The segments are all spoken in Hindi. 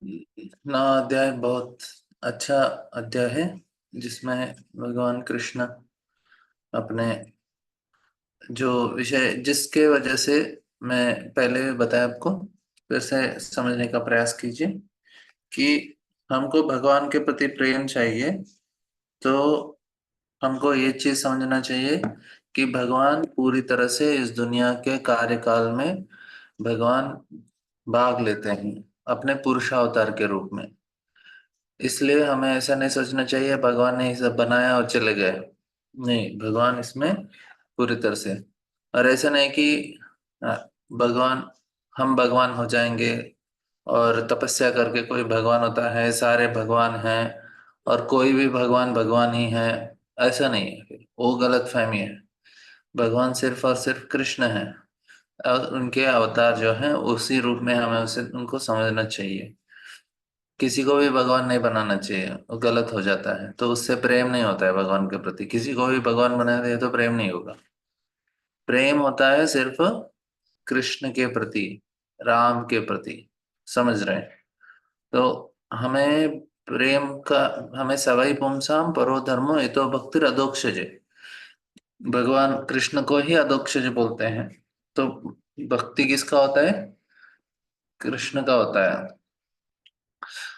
नौ अध्याय बहुत अच्छा अध्याय है, जिसमें भगवान कृष्ण अपने जो विषय जिसके वजह से मैं पहले बताया आपको, फिर से समझने का प्रयास कीजिए कि हमको भगवान के प्रति प्रेम चाहिए। तो हमको ये चीज समझना चाहिए कि भगवान पूरी तरह से इस दुनिया के कार्यकाल में भगवान भाग लेते हैं अपने पुरुषावतार के रूप में। इसलिए हमें ऐसा नहीं सोचना चाहिए भगवान ने ये सब बनाया और चले गए। नहीं, भगवान इसमें पूरी तरह से। और ऐसा नहीं कि अ, भगवान हम भगवान हो जाएंगे और तपस्या करके कोई भगवान होता है, सारे भगवान हैं और कोई भी भगवान भगवान ही है। ऐसा नहीं है, फिर वो गलत फहमी है। भगवान सिर्फ और सिर्फ कृष्ण है और उनके अवतार जो हैं उसी रूप में हमें उसे उनको समझना चाहिए। किसी को भी भगवान नहीं बनाना चाहिए, वो गलत हो जाता है। तो उससे प्रेम नहीं होता है भगवान के प्रति। किसी को भी भगवान बना दिया तो प्रेम नहीं होगा। प्रेम होता है सिर्फ कृष्ण के प्रति, राम के प्रति। समझ रहे हैं? तो हमें प्रेम का, हमें सवै पुंसाम परो धर्मो हितो भक्तिर अधोक्षजे, भगवान कृष्ण को ही अधोक्षज बोलते हैं। तो भक्ति किसका होता है? कृष्ण का होता है।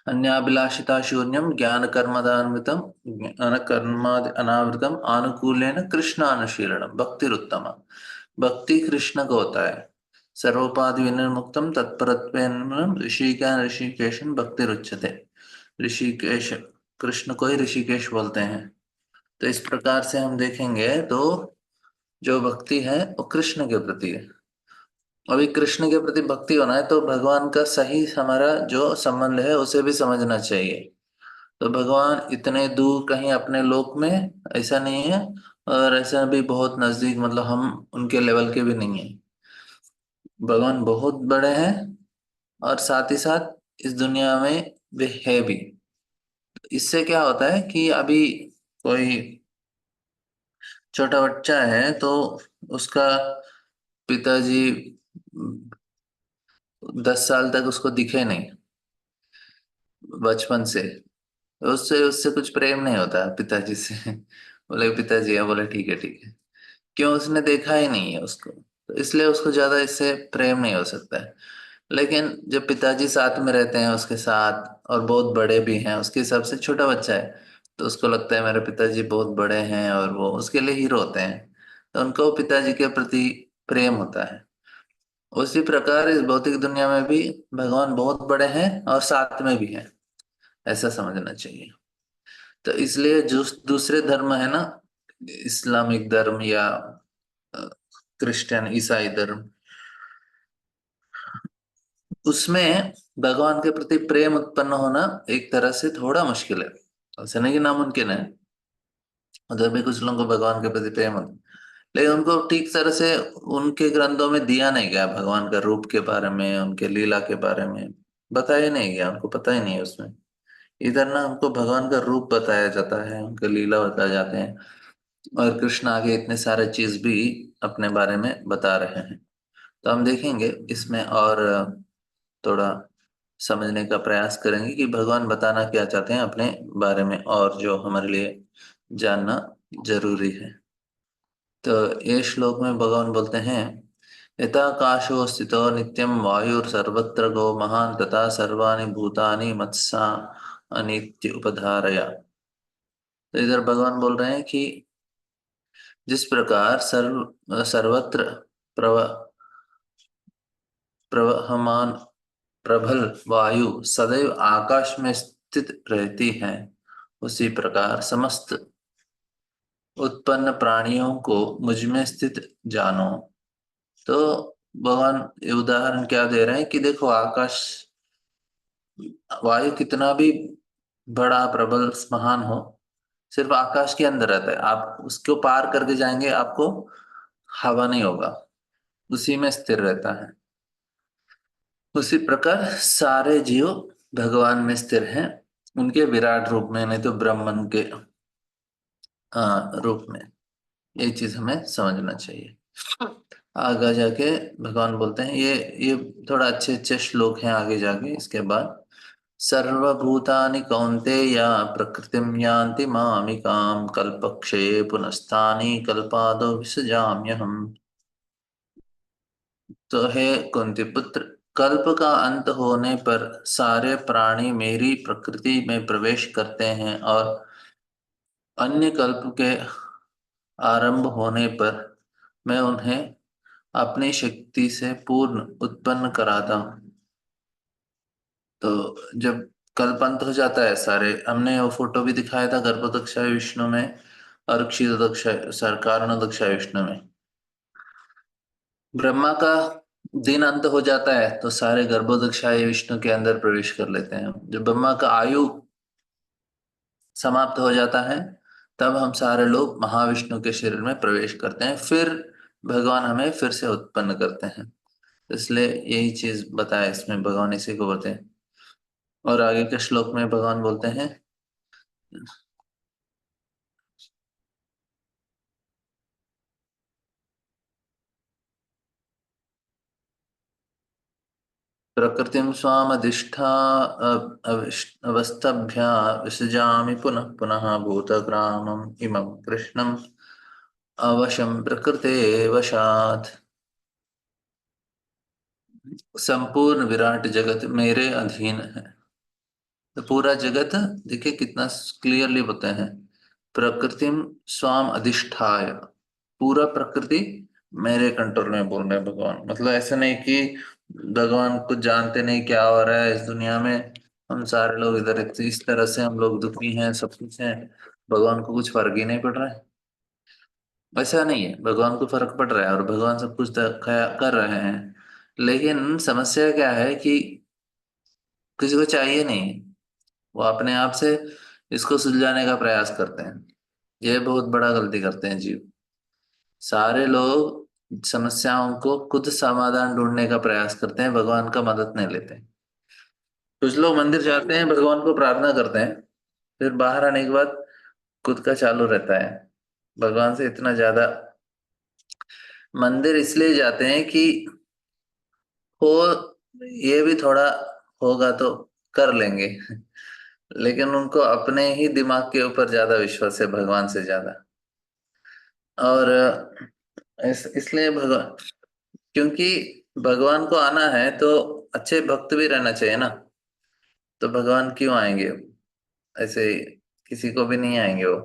अन्याभिलाषिता शून्यम ज्ञान कर्मदान्वितम ज्ञान कर्माद अनावृतम आनुकूल्येन कृष्णानुशीलनम भक्तिरुत्तमा। भक्ति कृष्ण को होता है। सर्वोपाधि विनिर्मुक्तम तत्परत्वेन ऋषिकेन ऋषिकेशन भक्तिरुच्यते। ऋषिकेश, कृष्ण को ही ऋषिकेश बोलते हैं। तो इस प्रकार से हम देखेंगे तो जो भक्ति है वो कृष्ण के प्रति है। अभी कृष्ण के प्रति भक्ति होना है तो भगवान का सही हमारा जो संबंध है उसे भी समझना चाहिए। तो भगवान इतने दूर कहीं अपने लोक में ऐसा नहीं है, और ऐसा भी बहुत नजदीक, मतलब हम उनके लेवल के भी नहीं है। भगवान बहुत बड़े हैं और साथ ही साथ इस दुनिया में वे है भी। इससे क्या होता है कि अभी कोई छोटा बच्चा है तो उसका पिताजी 10 साल तक उसको दिखे नहीं, बचपन से। उससे उससे कुछ प्रेम नहीं होता पिताजी से। बोले पिताजी है, बोले ठीक है ठीक है। क्यों? उसने देखा ही नहीं है उसको, तो इसलिए उसको ज्यादा इससे प्रेम नहीं हो सकता है। लेकिन जब पिताजी साथ में रहते हैं उसके साथ और बहुत बड़े भी हैं, उसके हिसाब से छोटा बच्चा है, तो उसको लगता है मेरे पिताजी बहुत बड़े हैं और वो उसके लिए हीरो होते हैं। तो उनको पिताजी के प्रति प्रेम होता है। उसी प्रकार इस भौतिक दुनिया में भी भगवान बहुत बड़े हैं और साथ में भी हैं, ऐसा समझना चाहिए। तो इसलिए जो दूसरे धर्म है ना, इस्लामिक धर्म या अ, क्रिश्चियन ईसाई धर्म, उसमें भगवान के प्रति प्रेम उत्पन्न होना एक तरह से थोड़ा मुश्किल है। ऐसा नहीं कि नामुमकिन है, उधर भी कुछ लोगों को भगवान के प्रति प्रेम होता है, लेकिन उनको ठीक तरह से उनके ग्रंथों में दिया नहीं गया भगवान का रूप के बारे में, उनके लीला के बारे में बताया नहीं गया, उनको पता ही नहीं है उसमें। इधर ना हमको भगवान का रूप बताया जाता है, उनके लीला बताए जाते हैं, और कृष्ण आगे इतने सारे चीज भी अपने बारे में बता रहे हैं। तो हम देखेंगे इसमें और थोड़ा समझने का प्रयास करेंगे कि भगवान बताना क्या चाहते हैं अपने बारे में, और जो हमारे लिए जानना जरूरी है। तो ये श्लोक में भगवान बोलते हैं, यथाकाशो स्थितो नित्यं वायुर्सर्वत्र गो महान् तथा सर्वाणि भूतानि मत्सा अनित्य उपधारया। तो इधर भगवान बोल रहे हैं कि जिस प्रकार सर्वत्र प्रव प्रवहमान प्रबल वायु सदैव आकाश में स्थित रहती है, उसी प्रकार समस्त उत्पन्न प्राणियों को मुझ में स्थित जानो। तो भगवान ये उदाहरण क्या दे रहे हैं कि देखो आकाश, वायु कितना भी बड़ा प्रबल महान हो, सिर्फ आकाश के अंदर रहता है। आप उसको पार करके जाएंगे आपको हवा नहीं होगा, उसी में स्थिर रहता है। उसी प्रकार सारे जीव भगवान में स्थिर हैं, उनके विराट रूप में, नहीं तो ब्रह्मन के रूप में। ये चीज हमें समझना चाहिए। आगे जाके भगवान बोलते हैं, ये थोड़ा अच्छे अच्छे श्लोक हैं आगे जाके इसके बाद। सर्वभूतानि कौन्तेय प्रकृतिं यान्ति मामिकां कल्पक्षये पुनस्तानि कल्पादो विसृजाम्यहम्। तो हे कुंती पुत्र, कल्प का अंत होने पर सारे प्राणी मेरी प्रकृति में प्रवेश करते हैं और अन्य कल्प के आरंभ होने पर मैं उन्हें अपनी शक्ति से पूर्ण उत्पन्न कराता हूँ। तो जब कल्पांत हो जाता है सारे, हमने वो फोटो भी दिखाया था गर्भोदक्षाय विष्णु में और क्षीरोदक्षाय कारणोदक्षाय विष्णु में। ब्रह्मा का दिन अंत हो जाता है तो सारे गर्भोदक्षाय विष्णु के अंदर प्रवेश कर लेते हैं। जब ब्रह्मा का आयु समाप्त हो जाता है तब हम सारे लोग महाविष्णु के शरीर में प्रवेश करते हैं, फिर भगवान हमें फिर से उत्पन्न करते हैं। इसलिए यही चीज बताया इसमें, भगवान इसी को बोलते हैं। और आगे के श्लोक में भगवान बोलते हैं, प्रकृतिं स्वामधिष्ठा अवस्थभ्या विसृजामि पुनः पुनः भूतग्रामम् इमं कृष्णम् अवशं प्रकृते वशात्। संपूर्ण विराट जगत मेरे अधीन है। तो पूरा जगत देखिए कितना क्लियरली बताया है, प्रकृतिम स्वाम अधिष्ठाय, पूरा प्रकृति मेरे कंट्रोल में बोल रहे हैं भगवान। मतलब ऐसा नहीं कि भगवान कुछ जानते नहीं क्या हो रहा है इस दुनिया में, हम सारे लोग इधर इस तरह से हम लोग दुखी हैं, सब कुछ है, भगवान को कुछ फर्क ही नहीं पड़ रहा है। ऐसा नहीं है, भगवान को फर्क पड़ रहा है और भगवान सब कुछ कर रहे हैं। लेकिन समस्या क्या है कि किसी को चाहिए नहीं, वो अपने आप से इसको सुलझाने का प्रयास करते हैं। ये बहुत बड़ा गलती करते हैं जीव। सारे लोग समस्याओं को खुद समाधान ढूंढने का प्रयास करते हैं, भगवान का मदद नहीं लेते हैं। कुछ लोग मंदिर जाते हैं, भगवान को प्रार्थना करते हैं, फिर बाहर आने के बाद खुद का चालू रहता है। भगवान से इतना ज्यादा मंदिर इसलिए जाते हैं कि हो ये भी थोड़ा होगा तो कर लेंगे, लेकिन उनको अपने ही दिमाग के ऊपर ज्यादा विश्वास है भगवान से ज्यादा। और इसलिए भगवान, क्योंकि भगवान को आना है तो अच्छे भक्त भी रहना चाहिए ना। तो भगवान क्यों आएंगे ऐसे, किसी को भी नहीं आएंगे वो।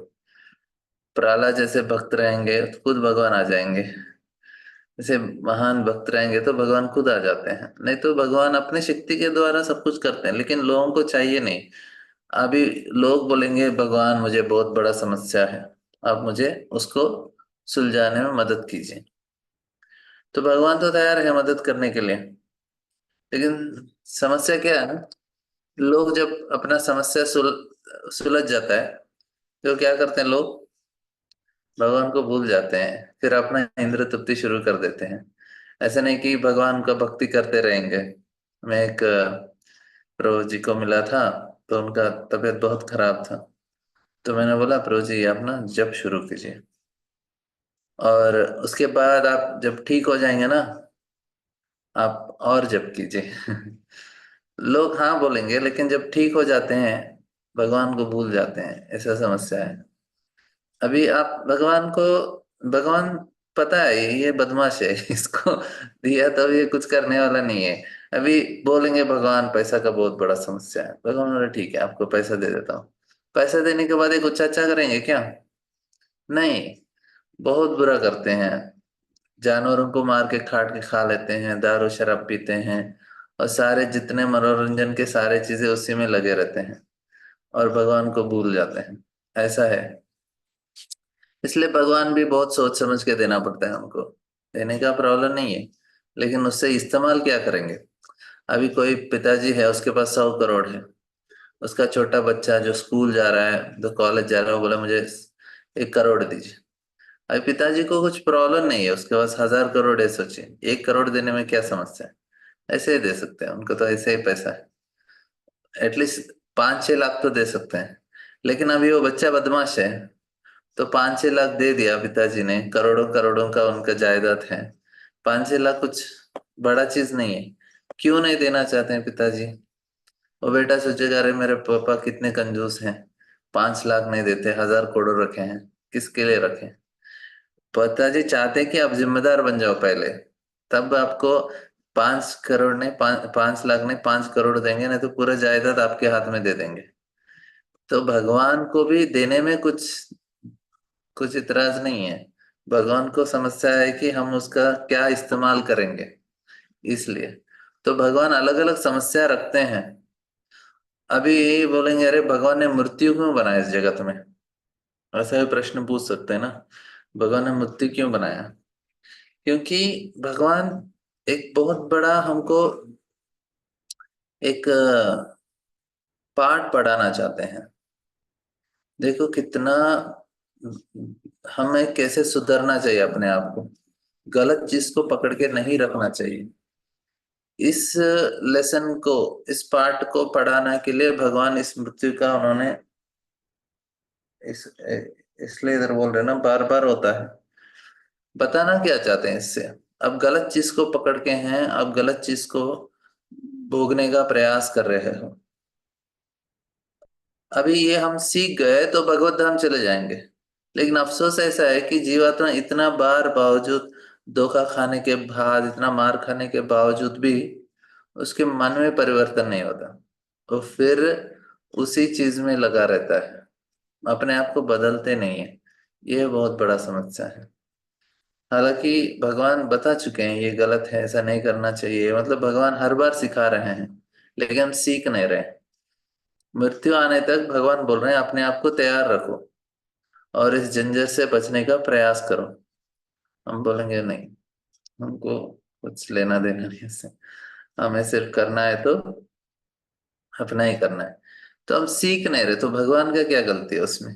प्रहलाद जैसे भक्त रहेंगे तो खुद भगवान आ जाएंगे, जैसे महान भक्त रहेंगे तो भगवान खुद आ जाते हैं। नहीं तो भगवान अपने शक्ति के द्वारा सब कुछ करते हैं, लेकिन लोगों को चाहिए नहीं। अभी लोग बोलेंगे भगवान मुझे बहुत बड़ा समस्या है, आप मुझे उसको सुलझाने में मदद कीजिए, तो भगवान तो तैयार है मदद करने के लिए। लेकिन समस्या क्या है ना, लोग जब अपना समस्या सुलझ जाता है तो क्या करते हैं लोग, भगवान को भूल जाते हैं, फिर अपना इंद्र तृप्ति शुरू कर देते हैं। ऐसा नहीं कि भगवान का भक्ति करते रहेंगे। मैं एक प्रभु जी को मिला था, तो उनका तबीयत बहुत खराब था, तो मैंने बोला प्रभु जी आप ना जप शुरू कीजिए, और उसके बाद आप जब ठीक हो जाएंगे ना, आप और जप कीजिए। लोग हाँ बोलेंगे, लेकिन जब ठीक हो जाते हैं भगवान को भूल जाते हैं, ऐसा समस्या है। अभी आप भगवान को, भगवान पता है ये बदमाश है, इसको दिया तो ये कुछ करने वाला नहीं है। अभी बोलेंगे भगवान पैसा का बहुत बड़ा समस्या है, भगवान बोले ठीक है आपको पैसा दे देता हूँ। पैसा देने के बाद ये कुछ अच्छा करेंगे क्या? नहीं, बहुत बुरा करते हैं। जानवरों को मार के काट के खा लेते हैं, दारू शराब पीते हैं, और सारे जितने मनोरंजन के सारे चीजें उसी में लगे रहते हैं, और भगवान को भूल जाते हैं। ऐसा है। इसलिए भगवान भी बहुत सोच समझ के देना पड़ता है हमको। देने का प्रॉब्लम नहीं है, लेकिन उससे इस्तेमाल क्या करेंगे। अभी कोई पिताजी है उसके पास 100 करोड़ है, उसका छोटा बच्चा जो स्कूल जा रहा है तो कॉलेज जा रहा है, वो बोला मुझे 1 करोड़ दीजिए। अभी पिताजी को कुछ प्रॉब्लम नहीं है, उसके पास 1000 करोड़ है, सोचिए 1 करोड़ देने में क्या समस्या है। ऐसे ही दे सकते हैं, उनको तो ऐसे ही पैसा है। एटलीस्ट 5-6 लाख तो दे सकते हैं। लेकिन अभी वो बच्चा बदमाश है, तो 5-6 लाख दे दिया पिताजी ने, करोड़ों करोड़ों का उनका जायदाद है। 5-6 लाख कुछ बड़ा चीज नहीं है। क्यों नहीं देना चाहते हैं पिताजी? वो बेटा सोचेगा अरे मेरे पापा कितने कंजूस हैं, 5 लाख नहीं देते, 1,000 करोड़ रखे हैं, किसके लिए रखे? पिताजी चाहते हैं कि आप जिम्मेदार बन जाओ पहले, तब आपको 5 करोड़ नहीं, 5 लाख नहीं, 5 करोड़ देंगे, नहीं तो पूरा जायदाद आपके हाथ में दे देंगे। तो भगवान को भी देने में कुछ कुछ इतराज नहीं है। भगवान को समस्या है कि हम उसका क्या इस्तेमाल करेंगे, इसलिए। तो भगवान अलग अलग समस्या रखते हैं। अभी बोलेंगे अरे भगवान ने मृत्यु क्यों बनाया इस जगत में, ऐसा भी प्रश्न पूछ सकते हैं ना। भगवान ने मृत्यु क्यों बनाया? क्योंकि भगवान एक बहुत बड़ा हमको एक पाठ पढ़ाना चाहते हैं। देखो कितना हमें कैसे सुधरना चाहिए अपने आप को, गलत चीज को पकड़ के नहीं रखना चाहिए। इस लेसन को, इस पाठ को पढ़ाने के लिए भगवान इस मृत्यु का उन्होंने इस इसलिए इधर बोल रहे ना, बार बार होता है। बताना क्या चाहते हैं इससे? अब गलत चीज को पकड़ के हैं, अब गलत चीज को भोगने का प्रयास कर रहे हो। अभी ये हम सीख गए तो भगवत धाम चले जाएंगे, लेकिन अफसोस ऐसा है कि जीवात्मा इतना बार बावजूद, धोखा खाने के बाद, इतना मार खाने के बावजूद भी उसके मन में परिवर्तन नहीं होता, तो फिर उसी चीज में लगा रहता है, अपने आप को बदलते नहीं है। ये बहुत बड़ा समस्या है। हालांकि भगवान बता चुके हैं ये गलत है, ऐसा नहीं करना चाहिए, मतलब भगवान हर बार सिखा रहे हैं, लेकिन हम सीख नहीं रहे। मृत्यु आने तक भगवान बोल रहे हैं अपने आप को तैयार रखो और इस झंझट से बचने का प्रयास करो। हम बोलेंगे नहीं, हमको कुछ लेना देना नहीं इससे, हमें सिर्फ करना है तो अपना ही करना है। तो हम सीख नहीं रहे, तो भगवान का क्या गलती है उसमें?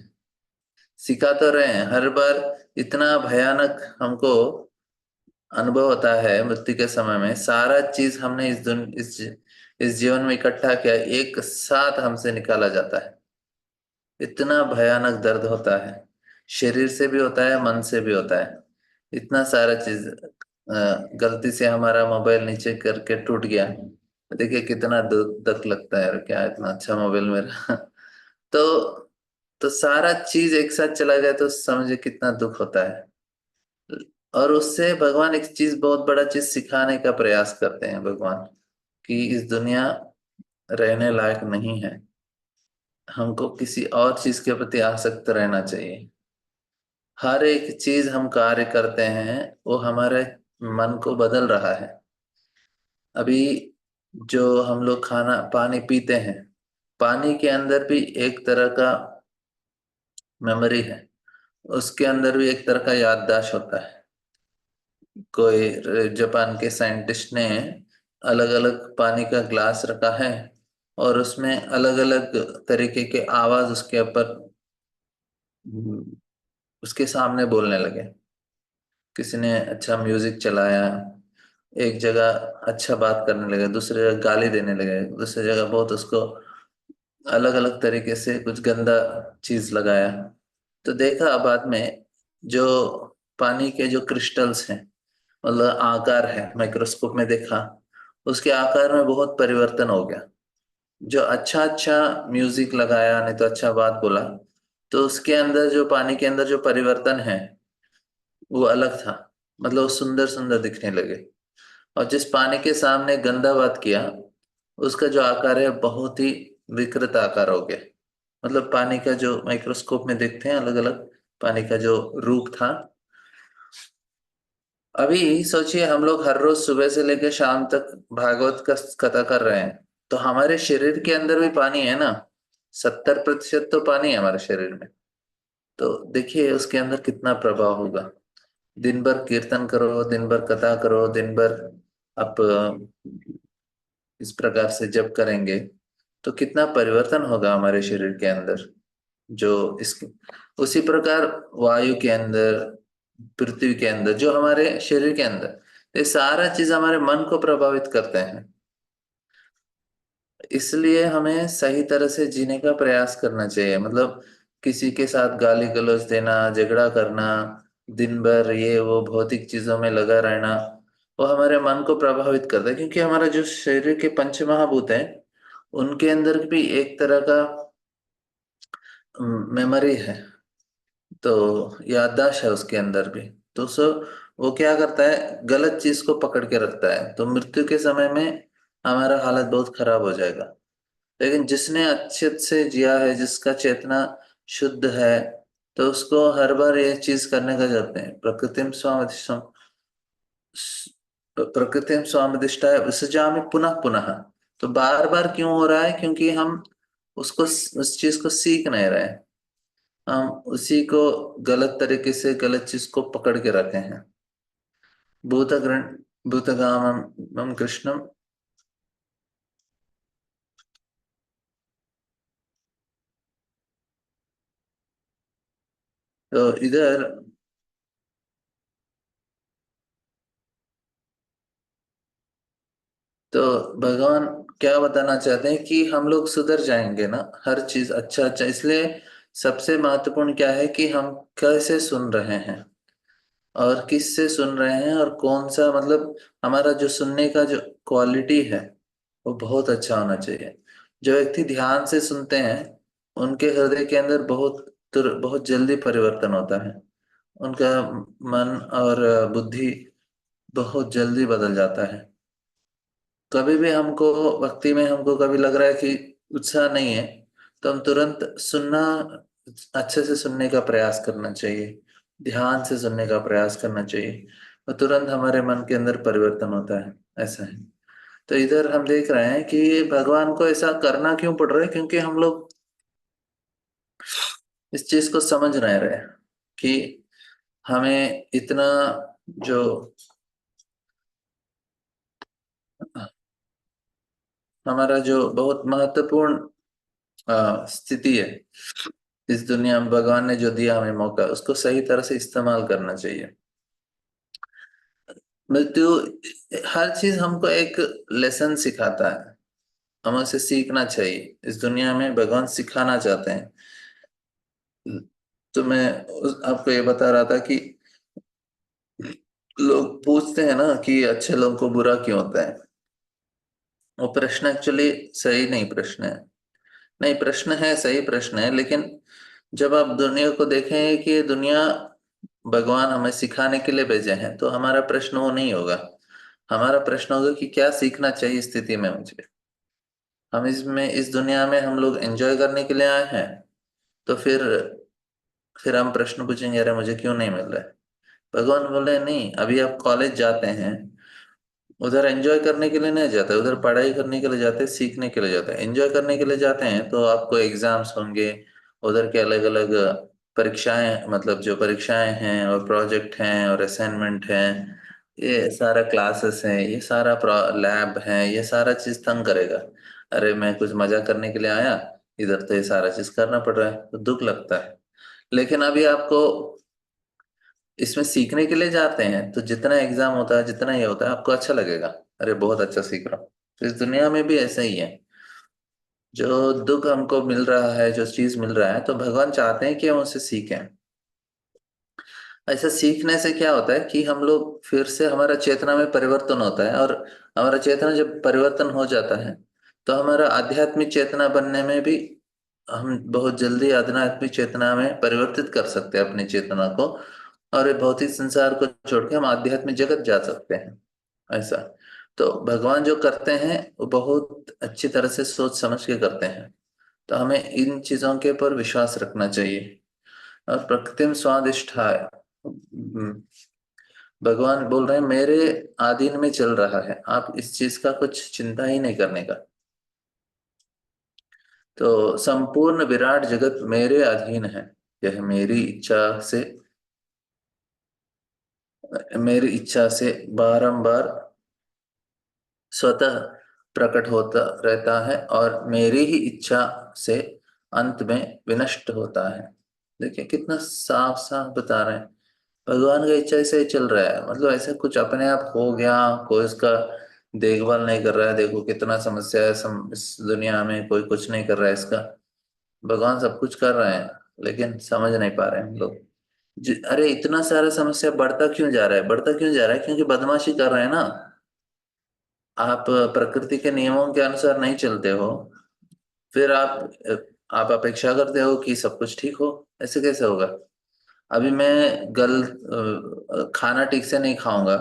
सिखा तो रहे हैं हर बार। इतना भयानक हमको अनुभव होता है मृत्यु के समय में, सारा चीज हमने इस जीवन में इकट्ठा किया, एक साथ हमसे निकाला जाता है। इतना भयानक दर्द होता है, शरीर से भी होता है, मन से भी होता है। इतना सारा चीज गलती से हमारा मोबाइल नीचे करके टूट गया, देखिए कितना दुख लगता है, और क्या इतना अच्छा मोबाइल मेरा तो सारा चीज एक साथ चला गया तो समझे कितना दुख होता है। और उससे भगवान एक चीज, बहुत बड़ा चीज सिखाने का प्रयास करते हैं भगवान, कि इस दुनिया रहने लायक नहीं है, हमको किसी और चीज के प्रति आसक्त रहना चाहिए। हर एक चीज हम कार्य करते हैं वो हमारे मन को बदल रहा है। अभी जो हम लोग खाना पानी पीते हैं, पानी के अंदर भी एक तरह का मेमोरी है, उसके अंदर भी एक तरह का याददाश्त होता है। कोई जापान के साइंटिस्ट ने अलग अलग पानी का ग्लास रखा है, और उसमें अलग अलग तरीके के आवाज उसके ऊपर, उसके सामने बोलने लगे। किसी ने अच्छा म्यूजिक चलाया, एक जगह अच्छा बात करने लगे, दूसरी जगह गाली देने लगे, दूसरी जगह बहुत उसको अलग अलग तरीके से कुछ गंदा चीज लगाया। तो देखा बाद में, जो पानी के जो क्रिस्टल्स हैं, मतलब आकार है, माइक्रोस्कोप में देखा, उसके आकार में बहुत परिवर्तन हो गया। जो अच्छा अच्छा म्यूजिक लगाया, नहीं तो अच्छा बात बोला, तो उसके अंदर जो पानी के अंदर जो परिवर्तन है वो अलग था, मतलब वो सुंदर सुंदर दिखने लगे। और जिस पानी के सामने गंदा बात किया, उसका जो आकार है बहुत ही विकृत आकार हो गया। मतलब पानी का जो माइक्रोस्कोप में देखते हैं अलग अलग पानी का जो रूप था। अभी सोचिए हम लोग हर रोज सुबह से लेकर शाम तक भागवत का कथा कर रहे हैं, तो हमारे शरीर के अंदर भी पानी है ना, 70% तो पानी है हमारे शरीर में। तो देखिए उसके अंदर कितना प्रभाव होगा। दिन भर कीर्तन करो, दिन भर कथा करो, दिन भर आप इस प्रकार से जप करेंगे, तो कितना परिवर्तन होगा हमारे शरीर के अंदर। जो इस उसी प्रकार वायु के अंदर, पृथ्वी के अंदर, जो हमारे शरीर के अंदर, ये सारा चीज हमारे मन को प्रभावित करते हैं। इसलिए हमें सही तरह से जीने का प्रयास करना चाहिए। मतलब किसी के साथ गाली गलौज देना, झगड़ा करना, दिन भर ये वो भौतिक चीजों में लगा रहना, वो हमारे मन को प्रभावित करता है। क्योंकि हमारा जो शरीर के पंच महाभूत है, उनके अंदर भी एक तरह का मेमोरी है, तो याददाश्त है उसके अंदर भी। तो वो क्या करता है, गलत चीज को पकड़ के रखता है, तो मृत्यु के समय में हमारा हालत बहुत खराब हो जाएगा। लेकिन जिसने अच्छे से जिया है, जिसका चेतना शुद्ध है, तो उसको हर बार ये चीज करने का जरूरत है। प्रकृतिम स्वामदिष्टाय विसृजामि पुनः पुनः। तो बार बार क्यों हो रहा है? क्योंकि हम उसको, उस चीज को सीख नहीं रहे हैं। हम उसी को गलत तरीके से, गलत चीज को पकड़ के रखे हैं। भूतग्रहण भूतगामम कृष्णम। तो इधर, तो भगवान क्या बताना चाहते हैं कि हम लोग सुधर जाएंगे ना, हर चीज अच्छा अच्छा। इसलिए सबसे महत्वपूर्ण क्या है कि हम कैसे सुन रहे हैं और किस से सुन रहे हैं, और कौन सा, मतलब हमारा जो सुनने का जो क्वालिटी है वो बहुत अच्छा होना चाहिए। जो व्यक्ति ध्यान से सुनते हैं, उनके हृदय के अंदर बहुत जल्दी परिवर्तन होता है। उनका मन और बुद्धि बहुत जल्दी बदल जाता है। कभी भी हमको भक्ति में हमको कभी लग रहा है कि उत्साह नहीं है, तो हम तुरंत सुनना, अच्छे से सुनने का प्रयास करना चाहिए, ध्यान से सुनने का प्रयास करना चाहिए, और तुरंत हमारे मन के अंदर परिवर्तन होता है। ऐसा है। तो इधर हम देख रहे हैं कि भगवान को ऐसा करना क्यों पड़ रहा है, क्योंकि हम लोग इस चीज को समझ नहीं रहे कि हमें इतना, जो हमारा जो बहुत महत्वपूर्ण स्थिति है इस दुनिया में, भगवान ने जो दिया हमें मौका, उसको सही तरह से इस्तेमाल करना चाहिए। मृत्यु, हर चीज हमको एक लेसन सिखाता है, हमें उसे सीखना चाहिए। इस दुनिया में भगवान सिखाना चाहते हैं। तो मैं आपको ये बता रहा था कि लोग पूछते हैं ना कि अच्छे लोगों को बुरा क्यों होता है। वो प्रश्न एक्चुअली सही नहीं प्रश्न है। नहीं, प्रश्न है, सही प्रश्न है, लेकिन जब आप दुनिया को देखें कि ये दुनिया भगवान हमें सिखाने के लिए भेजे हैं, तो हमारा प्रश्न वो नहीं होगा। हमारा प्रश्न होगा कि क्या सीखना चाहिए इस स्थिति में मुझे। हम इसमें, इस दुनिया में हम लोग एंजॉय करने के लिए आए हैं, तो फिर हम प्रश्न पूछेंगे, अरे मुझे क्यों नहीं मिल रहा है। भगवान बोले नहीं, अभी आप कॉलेज जाते हैं, उधर एंजॉय करने के लिए नहीं जाते, उधर पढ़ाई करने के लिए जाते, सीखने के लिए जाते हैं। एंजॉय करने के लिए जाते हैं तो आपको एग्जाम्स होंगे, उधर के अलग अलग परीक्षाएं, मतलब जो परीक्षाएं हैं और प्रोजेक्ट हैं और असाइनमेंट हैं, ये सारा क्लासेस हैं, ये सारा लैब है, ये सारा चीज तंग करेगा। अरे मैं कुछ मजा करने के लिए आया, इधर तो ये सारा चीज करना पड़ रहा है, तो दुख लगता है। लेकिन अभी आपको इसमें सीखने के लिए जाते हैं, तो जितना एग्जाम होता है, जितना ये होता है, आपको अच्छा लगेगा, अरे बहुत अच्छा सीख रहा हूँ। तो इस दुनिया में भी ऐसा ही है। जो दुख हमको मिल रहा है, जो चीज मिल रहा है, तो भगवान चाहते हैं कि हम उससे सीखें। ऐसा सीखने से क्या होता है कि हम लोग फिर से, हमारा चेतना में परिवर्तन होता है, और हमारा चेतना जब परिवर्तन हो जाता है, तो हमारा आध्यात्मिक चेतना बनने में भी, हम बहुत जल्दी आध्यात्मिक चेतना में परिवर्तित कर सकते हैं अपनी चेतना को, और ये भौतिक संसार को छोड़ के हम आध्यात्मिक जगत जा सकते हैं। ऐसा। तो भगवान जो करते हैं वो बहुत अच्छी तरह से सोच समझ के करते हैं। तो हमें इन चीजों के ऊपर विश्वास रखना चाहिए। और प्रकृतिम स्वादिष्ठाय, भगवान बोल रहे हैं मेरे अधीन में चल रहा है, आप इस चीज का कुछ चिंता ही नहीं करने का। तो संपूर्ण विराट जगत मेरे अधीन है, यह मेरी इच्छा से बारंबार स्वतः प्रकट होता रहता है, और मेरी ही इच्छा से अंत में विनष्ट होता है। देखिए कितना साफ साफ बता रहे हैं। भगवान का इच्छा से ही चल रहा है, मतलब ऐसा कुछ अपने आप हो गया, कोई इसका देखभाल नहीं कर रहा है। देखो कितना समस्या है, इस दुनिया में कोई कुछ नहीं कर रहा है इसका। भगवान सब कुछ कर रहे हैं, लेकिन समझ नहीं पा रहे हैं हम लोग। अरे इतना सारा समस्या बढ़ता क्यों जा रहा है, बढ़ता क्यों जा रहा है? क्योंकि बदमाशी कर रहे हैं ना। आप प्रकृति के नियमों के अनुसार नहीं चलते हो, फिर आप अपेक्षा करते हो कि सब कुछ ठीक हो। ऐसे कैसे होगा? अभी मैं खाना ठीक से नहीं खाऊंगा,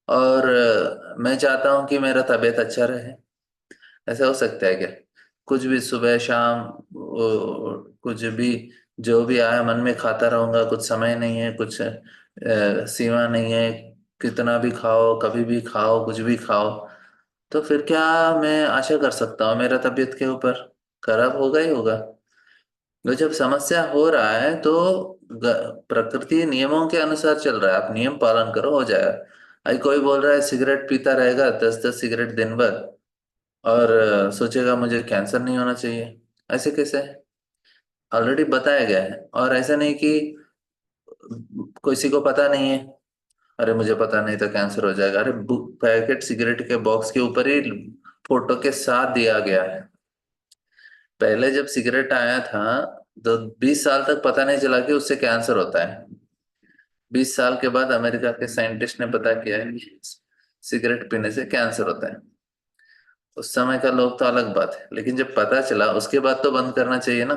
और मैं चाहता हूँ कि मेरा तबीयत अच्छा रहे। ऐसा हो सकता है क्या? कुछ भी सुबह शाम कुछ भी, जो भी आया मन में खाता रहूंगा, कुछ समय नहीं है, कुछ सीमा नहीं है। कितना भी खाओ, कभी भी खाओ, कुछ भी खाओ, तो फिर क्या मैं आशा कर सकता हूँ मेरा तबीयत के ऊपर खराब होगा ही होगा। तो जब समस्या हो रहा है तो प्रकृति नियमों के अनुसार चल रहा है, आप नियम पालन करो, हो जाएगा। अभी कोई बोल रहा है सिगरेट पीता रहेगा 10-10 सिगरेट दिन भर, और सोचेगा मुझे कैंसर नहीं होना चाहिए। ऐसे कैसे है? ऑलरेडी बताया गया है। और ऐसा नहीं कि किसी को पता नहीं है, अरे मुझे पता नहीं था कैंसर हो जाएगा। अरे पैकेट सिगरेट के बॉक्स के ऊपर ही फोटो के साथ दिया गया है। पहले जब सिगरेट आया था तो 20 साल तक पता नहीं चला कि उससे कैंसर होता है। 20 साल के बाद अमेरिका के साइंटिस्ट ने पता किया है कि सिगरेट पीने से कैंसर होता है। उस समय का लोग तो अलग बात है, लेकिन जब पता चला उसके बाद तो बंद करना चाहिए ना।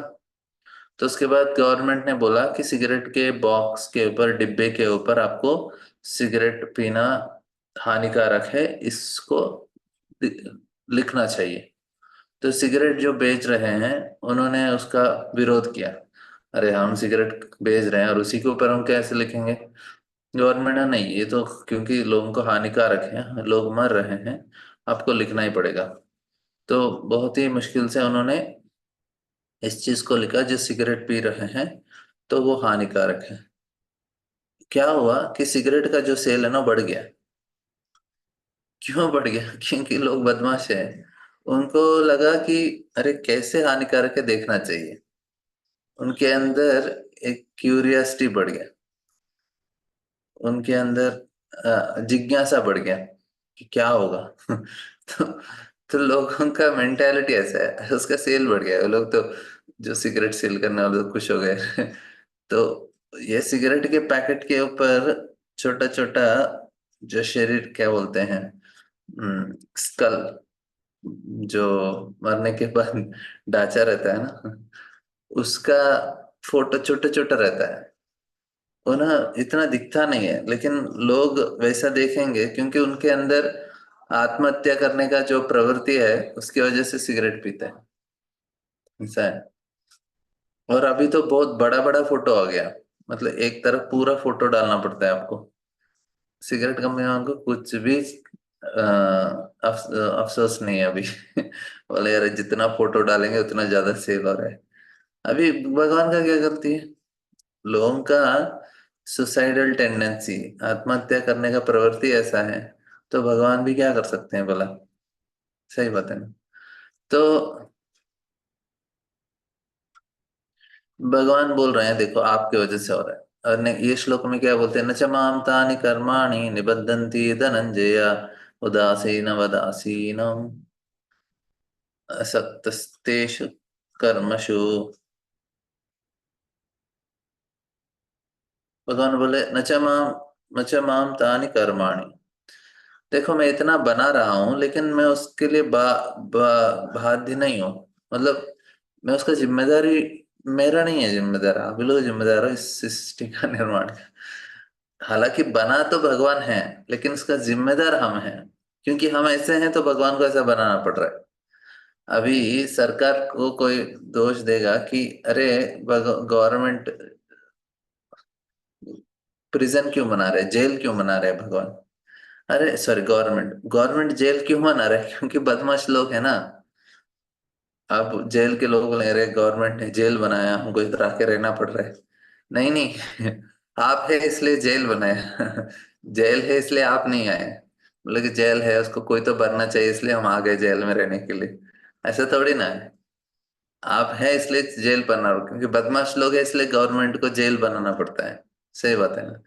तो उसके बाद गवर्नमेंट ने बोला कि सिगरेट के बॉक्स के ऊपर, डिब्बे के ऊपर आपको सिगरेट पीना हानिकारक है, इसको लिखना चाहिए। तो सिगरेट जो बेच रहे हैं उन्होंने उसका विरोध किया। अरे हम सिगरेट बेच रहे हैं और उसी के ऊपर हम कैसे लिखेंगे? गवर्नमेंट ने नहीं, ये तो क्योंकि लोगों को हानिकारक है, लोग मर रहे हैं, आपको लिखना ही पड़ेगा। तो बहुत ही मुश्किल से उन्होंने इस चीज को लिखा, जो सिगरेट पी रहे हैं तो वो हानिकारक है। क्या हुआ कि सिगरेट का जो सेल है ना बढ़ गया। क्यों बढ़ गया? क्योंकि लोग बदमाश हैं। उनको लगा कि अरे कैसे हानिकारक है देखना चाहिए। उनके अंदर एक क्यूरियोसिटी बढ़ गया, उनके अंदर जिज्ञासा बढ़ गया कि क्या होगा। तो तो लोगों का मेंटेलिटी ऐसा है, उसका सेल बढ़ गया। वो लोग तो, जो सिगरेट सेल करने वाले तो खुश हो गए। तो ये सिगरेट के पैकेट के ऊपर छोटा छोटा, जो शरीर क्या बोलते हैं, स्कल, जो मरने के बाद ढांचा रहता है ना, उसका फोटो छोटा छोटा रहता है। उन्हें इतना दिखता नहीं है, लेकिन लोग वैसा देखेंगे क्योंकि उनके अंदर आत्महत्या करने का जो प्रवृत्ति है उसकी वजह से सिगरेट पीते हैं। ऐसा है। और अभी तो बहुत बड़ा बड़ा फोटो आ गया, मतलब एक तरफ पूरा फोटो डालना पड़ता है आपको। सिगरेट कंपनी को कुछ भी अफसोस नहीं है अभी। बोले यार जितना फोटो डालेंगे उतना ज्यादा सेल हो रहा है। अभी भगवान का क्या गलती है? लोगों का सुसाइडल टेंडेंसी, आत्महत्या करने का प्रवृत्ति ऐसा है, तो भगवान भी क्या कर सकते हैं भला? सही बात है ना? तो भगवान बोल रहे हैं देखो आपकी वजह से हो रहा है। और ये श्लोक में क्या बोलते हैं, न च माम तानि कर्माणि निबद्धन्ति धनंजय उदासीन वदासीनम असक्तस्तेषु कर्मसु। भगवान बोले न च माम तानि कर्माणि। देखो मैं इतना बना रहा हूं, लेकिन मैं उसके लिए बाध्य नहीं हूँ। मतलब मैं उसका जिम्मेदारी, मेरा नहीं है जिम्मेदार, आप लोग जिम्मेदार हो इस सृष्टि का निर्माण का। हालांकि बना तो भगवान है, लेकिन उसका जिम्मेदार हम हैं। क्योंकि हम ऐसे हैं तो भगवान को ऐसा बनाना पड़ रहा है। अभी सरकार को कोई दोष देगा कि अरे गवर्नमेंट प्रिजन क्यों बना रहे, जेल क्यों बना रहे भगवान? अरे सॉरी, गवर्नमेंट गवर्नमेंट जेल क्यों बना रहे? क्योंकि बदमाश लोग है ना। अब जेल के लोग बोले अरे गवर्नमेंट ने जेल बनाया, हमको इधर आके रहना पड़ रहा है। नहीं नहीं, आप है इसलिए जेल बनाया। जेल है इसलिए आप नहीं आए। बोले कि जेल है उसको कोई तो बनना चाहिए इसलिए हम आ गए जेल में रहने के लिए। ऐसा थोड़ी ना है। आप है इसलिए जेल बनना, क्योंकि बदमाश लोग है इसलिए गवर्नमेंट को जेल बनाना पड़ता है। सही बात है ना?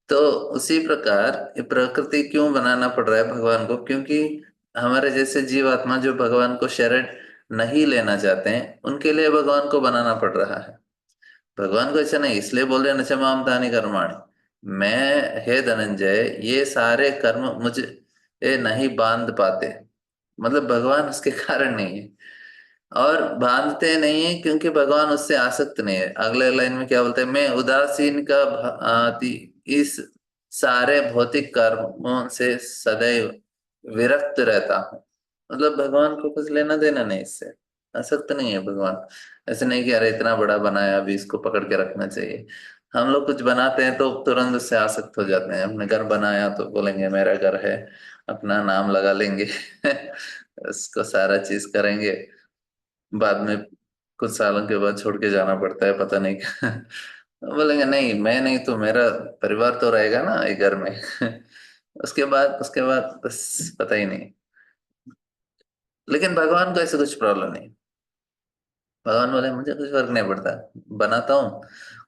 तो उसी प्रकार ये प्रकृति क्यों बनाना पड़ रहा है भगवान को? क्योंकि हमारे जैसे जीवात्मा जो भगवान को शरण नहीं लेना चाहते हैं, उनके लिए भगवान को बनाना पड़ रहा है। भगवान को ऐसा नहीं, इसलिए बोल रहे न माम तानि कर्माणि। मैं, हे धनंजय, ये सारे कर्म मुझे ये नहीं बांध पाते। मतलब भगवान उसके कारण नहीं है। और बांधते नहीं है क्योंकि भगवान उससे आसक्त नहीं है। अगले लाइन में क्या बोलते हैं, मैं उदासीन का भांति इस सारे भौतिक कर्मों से सदैव विरक्त रहता हूँ। मतलब भगवान को कुछ लेना देना नहीं इससे, आसक्त नहीं है भगवान। ऐसे नहीं कि अरे इतना बड़ा बनाया अभी इसको पकड़ के रखना चाहिए। हम लोग कुछ बनाते हैं तो तुरंत उससे आसक्त हो जाते हैं। हमने घर बनाया तो बोलेंगे मेरा घर है, अपना नाम लगा लेंगे उसको सारा चीज करेंगे। बाद में कुछ सालों के बाद छोड़ के जाना पड़ता है, पता नहीं क्या बोलेंगे नहीं मैं नहीं तो मेरा परिवार तो रहेगा ना एक घर में उसके बाद बस पता ही नहीं। लेकिन भगवान को ऐसे कुछ प्रॉब्लम नहीं। भगवान बोले मुझे कुछ फर्क नहीं पड़ता, बनाता हूँ,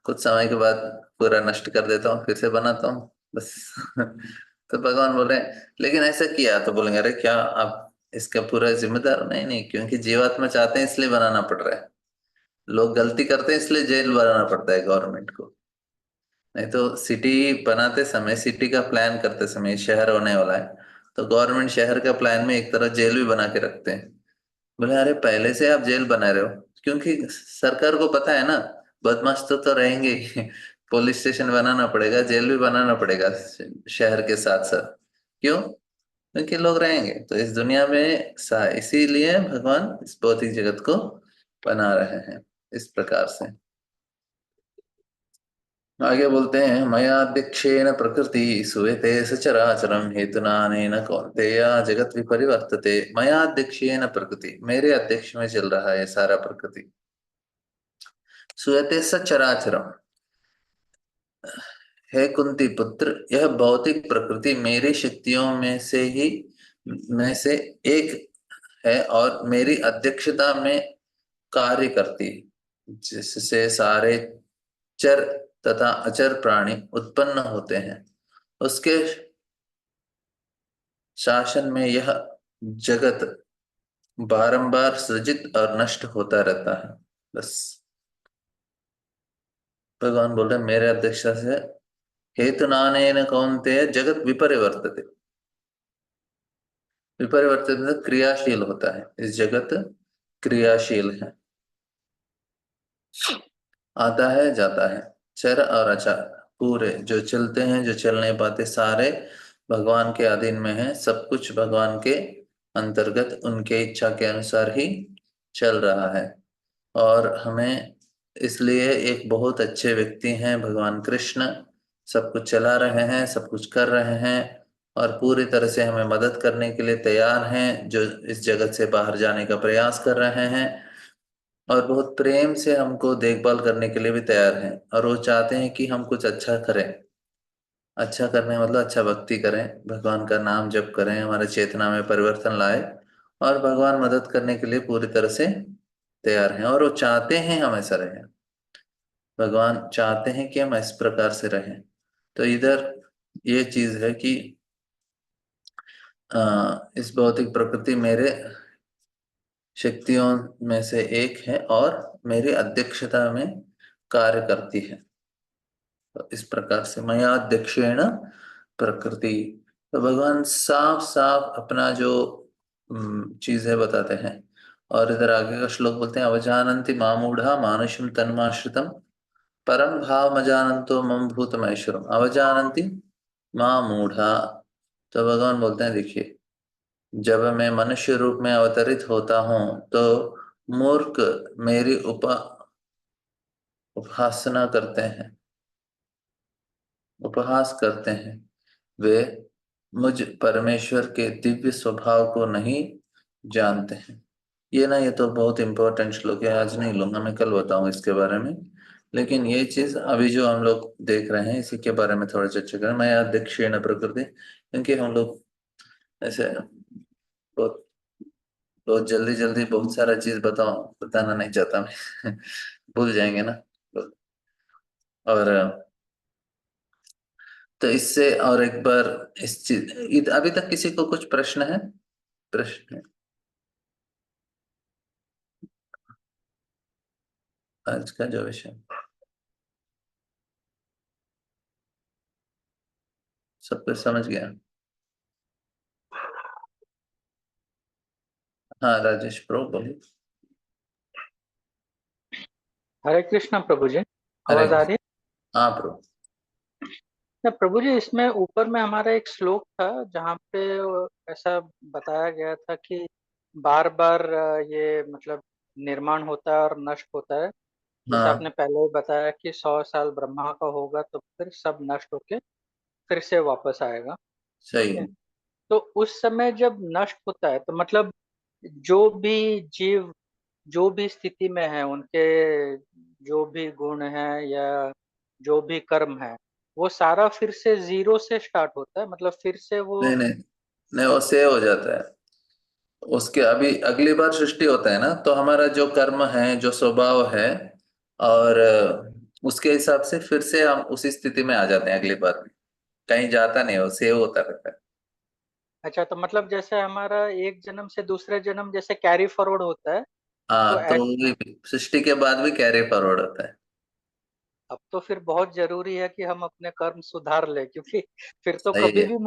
कुछ समय के बाद पूरा नष्ट कर देता हूँ, फिर से बनाता हूँ बस तो भगवान बोल रहे हैं लेकिन ऐसा किया तो बोलेंगे अरे क्या आप इसका पूरा जिम्मेदार? नहीं नहीं, क्योंकि जीवात्मा चाहते हैं इसलिए बनाना पड़ रहा है। लोग गलती करते हैं इसलिए जेल बनाना पड़ता है गवर्नमेंट को। नहीं तो सिटी बनाते समय, सिटी का प्लान करते समय, शहर होने वाला है तो गवर्नमेंट शहर का प्लान में एक तरह जेल भी बना के रखते हैं। बोले अरे पहले से आप जेल बना रहे हो, क्योंकि सरकार को पता है ना बदमाश तो रहेंगे ही पुलिस स्टेशन बनाना पड़ेगा, जेल भी बनाना पड़ेगा शहर के साथ साथ। क्यों? क्योंकि लोग रहेंगे तो इस दुनिया में इसीलिए भगवान इस भौतिक जगत को बना रहे हैं इस प्रकार से। आगे बोलते हैं मयाध्यक्षेण प्रकृति सूयते सचराचरम हेतुनानेन कौन्तेय जगत विपरिवर्तते। मयाध्यक्षेण प्रकृति, मेरे अध्यक्ष में चल रहा है सारा प्रकृति। सूयते सचराचरम, हे कुंती पुत्र यह भौतिक प्रकृति मेरी शक्तियों में से एक है और मेरी अध्यक्षता में कार्य करती है, जिससे सारे चर तथा अचर प्राणी उत्पन्न होते हैं। उसके शासन में यह जगत बारंबार सृजित और नष्ट होता रहता है। बस भगवान बोल रहे हैं, मेरे अध्यक्षता से हेतु नानेन कौन्तेय जगत विपरिवर्तते। विपरिवर्तित मतलब क्रियाशील होता है, इस जगत क्रियाशील है, आता है जाता है। चर और अचर पूरे जो चलते हैं जो चल नहीं पाते सारे भगवान के अधीन में है। सब कुछ भगवान के अंतर्गत उनके इच्छा के अनुसार ही चल रहा है। और हमें इसलिए एक बहुत अच्छे व्यक्ति हैं भगवान कृष्ण, सब कुछ चला रहे हैं, सब कुछ कर रहे हैं और पूरी तरह से हमें मदद करने के लिए तैयार हैं, जो इस जगत से बाहर जाने का प्रयास कर रहे हैं और बहुत प्रेम से हमको देखभाल करने के लिए भी तैयार हैं। और वो चाहते हैं कि हम कुछ अच्छा करें। अच्छा करने मतलब अच्छा भक्ति करें, भगवान का नाम जप करें, हमारे चेतना में परिवर्तन लाए। और भगवान मदद करने के लिए पूरी तरह से तैयार हैं और वो चाहते हैं हम ऐसा रहें। भगवान चाहते हैं कि हम इस प्रकार से रहें। तो इधर ये चीज है कि इस भौतिक प्रकृति मेरे शक्तियों में से एक है और मेरी अध्यक्षता में कार्य करती है। तो इस प्रकार से मया अध्यक्षेण प्रकृति, तो भगवान साफ साफ अपना जो चीज है बताते हैं। और इधर आगे का श्लोक बोलते हैं अवजानन्ति मामूढ़ा मानुषम तन्माश्रितम परम भाव मजानन्तो मम भूतमैश्वरम। अवजानन्ति मामूढ़ा, तो भगवान बोलते हैं देखिए जब मैं मनुष्य रूप में अवतरित होता हूँ तो मूर्ख मेरी उपासना करते हैं, उपहास करते हैं। वे मुझ परमेश्वर के दिव्य स्वभाव को नहीं जानते हैं। ये ना, ये तो बहुत इंपॉर्टेंट श्लोक है, आज नहीं लूंगा, मैं कल बताऊंगा इसके बारे में। लेकिन ये चीज अभी जो हम लोग देख रहे हैं इसी के बारे में थोड़ा चर्चा करें। मैं याद दक्षिण प्रकृति, क्योंकि हम लोग ऐसे बहुत बहुत जल्दी जल्दी बहुत सारा चीज बताना नहीं चाहता मैं भूल जाएंगे ना। और तो इससे और एक बार इस चीज, अभी तक किसी को कुछ प्रश्न है? प्रश्न आज का जो विषय सब कुछ समझ गया? हाँ राजेश प्रो बोलिए। हरे कृष्णा प्रभु जी। हरे आवाज आ रही हाँ प्रभु। है प्रभु जी? इसमें ऊपर में हमारा एक श्लोक था जहाँ पे ऐसा बताया गया था कि बार बार ये मतलब निर्माण होता है और नष्ट होता है। जैसे आपने हाँ पहले ही बताया कि 100 साल ब्रह्मा का होगा तो फिर सब नष्ट होके फिर से वापस आएगा। ठीक सही है। है। तो उस समय जब नष्ट होता है तो मतलब जो भी जीव जो भी स्थिति में है उनके जो भी गुण है या जो भी कर्म है वो सारा फिर से जीरो से स्टार्ट होता है, मतलब फिर से वो। नहीं नहीं नहीं, वो सेव हो जाता है। उसके अभी अगली बार सृष्टि होता है ना, तो हमारा जो कर्म है, जो स्वभाव है, और उसके हिसाब से फिर से हम उसी स्थिति में आ जाते हैं अगली बार भी। कहीं जाता नहीं, वो सेव होता रहता है। अच्छा, तो मतलब जैसे हमारा एक जन्म से दूसरे जन्म जैसे कैरी फॉरवर्ड होता है तो हाँ, तो सृष्टि के बाद भी कैरी फॉरवर्ड होता है। अब तो फिर बहुत जरूरी है कि हम अपने कर्म सुधार ले, क्योंकि फिर तो सही है।